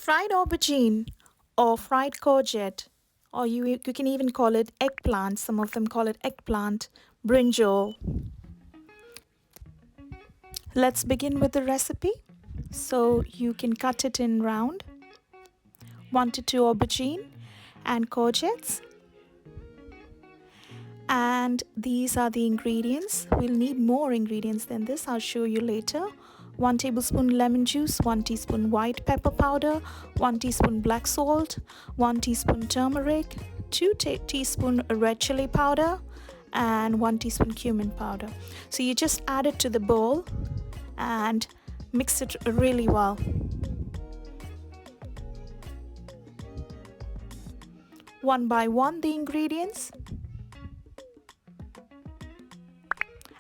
Fried aubergine or fried courgette, or you can even call it eggplant. Some of them call it eggplant, brinjal. Let's begin with the recipe. So you can cut it in round. 1 to 2 aubergine and courgettes. And these are the ingredients. We'll need more ingredients than this. I'll show you later. 1 tablespoon lemon juice, 1 teaspoon white pepper powder, 1 teaspoon black salt, 1 teaspoon turmeric, 2 teaspoon red chili powder, and 1 teaspoon cumin powder. So you just add it to the bowl and mix it really well. One by one the ingredients.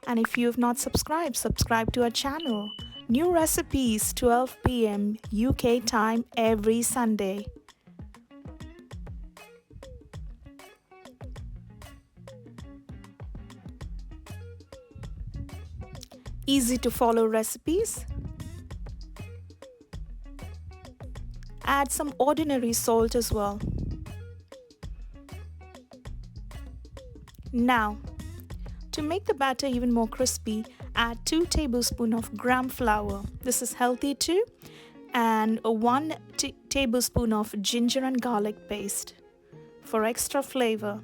And if you have not subscribed, subscribe to our channel. New recipes 12 p.m. UK time every Sunday. Easy to follow recipes. Add some ordinary salt as well. Now, to make the batter even more crispy, add 2 tablespoons of gram flour. This is healthy too. And 1 tablespoon of ginger and garlic paste for extra flavor.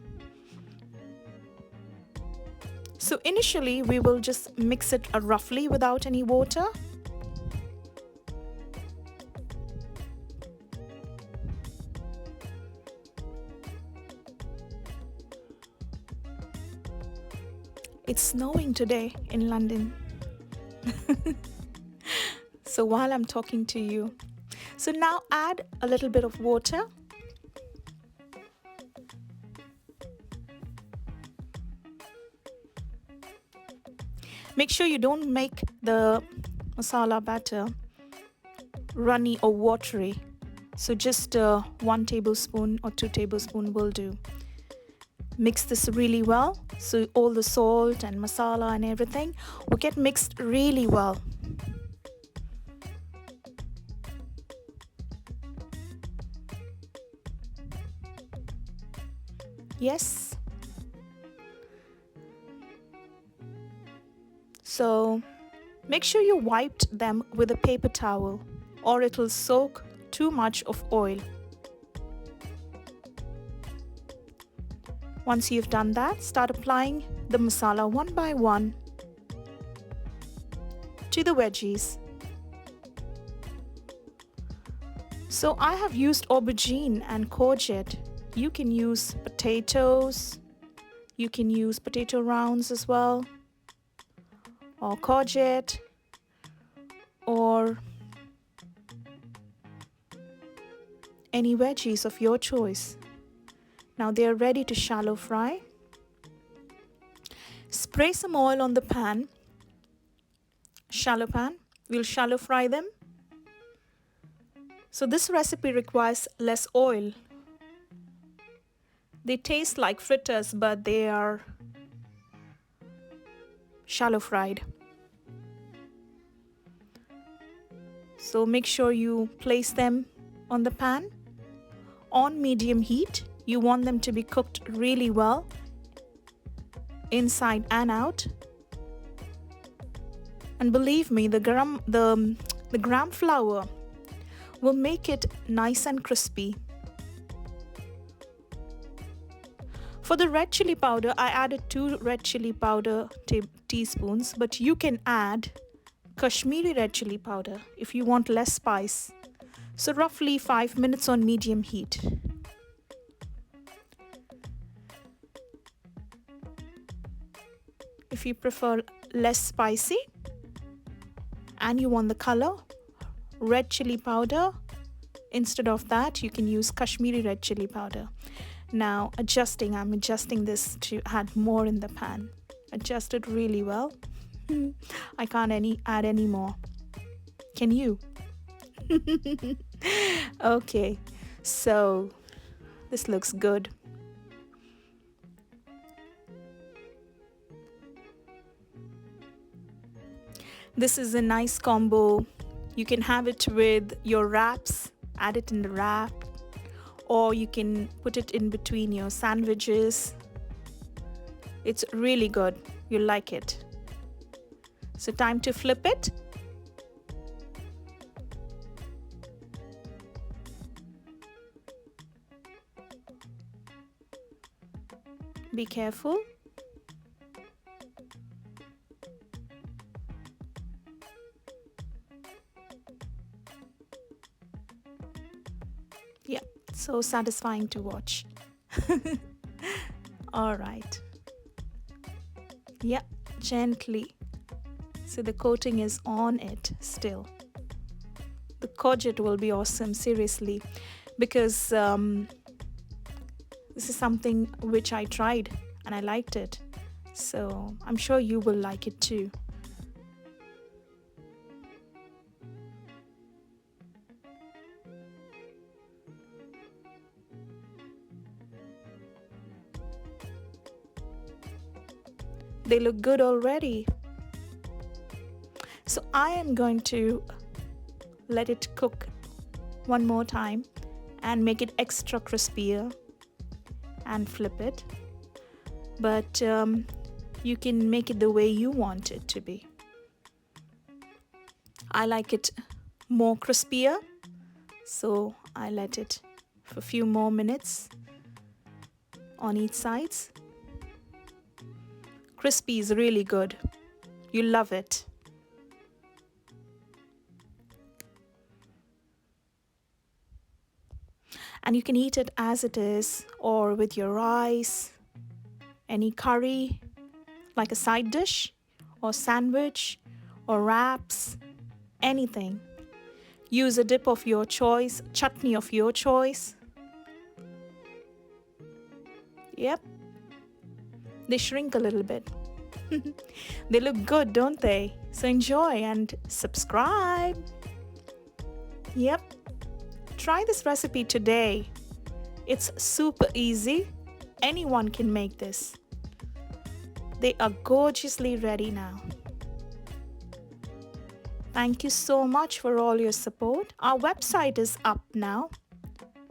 So initially we will just mix it roughly without any water. It's snowing today in London. So while I'm talking to you. So now add a little bit of water. Make sure you don't make the masala batter runny or watery. So just 1 tablespoon or 2 tablespoons will do. Mix this really well, so all the salt and masala and everything will get mixed really well. Yes. So make sure you wiped them with a paper towel or it will soak too much of oil. Once you've done that, start applying the masala one by one to the veggies. So I have used aubergine and courgette. You can use potatoes, you can use potato rounds as well, or courgette, or any veggies of your choice. Now they are ready to shallow fry. Spray some oil on the pan, shallow pan. We'll shallow fry them. So this recipe requires less oil. They taste like fritters, but they are shallow fried. So make sure you place them on the pan on medium heat. You want them to be cooked really well, inside and out. And believe me, the gram flour will make it nice and crispy. For the red chili powder, I added 2 red chili powder teaspoons, but you can add Kashmiri red chili powder if you want less spice. So roughly 5 minutes on medium heat. If you prefer less spicy and you want the color, red chili powder. Instead of that, you can use Kashmiri red chili powder. Now I'm adjusting this to add more in the pan. Adjust it really well. I can't add any more. Can you? Okay, so this looks good. This is a nice combo. You can have it with your wraps add it in the wrap, or you can put it in between your sandwiches. It's really good. You'll like it. So time to flip it. Be careful. Yeah, so satisfying to watch. All right. Yeah, gently. So the coating is on it still. The courgette will be awesome, seriously, because this is something which I tried and I liked it. So I'm sure you will like it too. They look good already. So I am going to let it cook one more time and make it extra crispier and flip it. But you can make it the way you want it to be. I like it more crispier, so I let it for a few more minutes on each sides. Crispy is really good. You love it. And you can eat it as it is or with your rice, any curry, like a side dish or sandwich or wraps, anything. Use a dip of your choice, chutney of your choice. Yep. They shrink a little bit. They look good, don't they? So enjoy and subscribe. Yep. Try this recipe today. It's super easy. Anyone can make this. They are gorgeously ready now. Thank you so much for all your support. Our website is up now,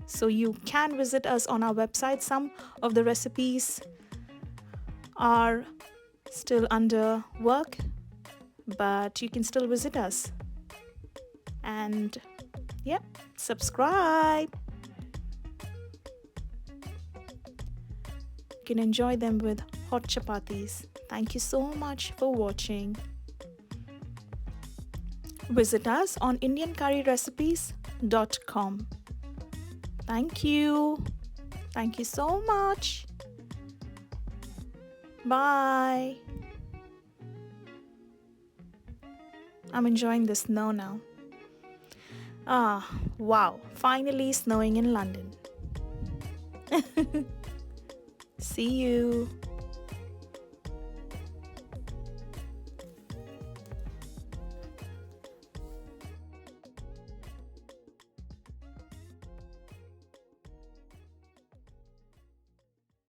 so you can visit us on our website. Some of the recipes are still under work, but you can still visit us. And yep, subscribe. You can enjoy them with hot chapatis. Thank you so much for watching. Visit us on indiancurryrecipes.com. Thank you. Thank you so much. Bye. I'm enjoying the snow now. Ah, wow. Finally snowing in London. See you.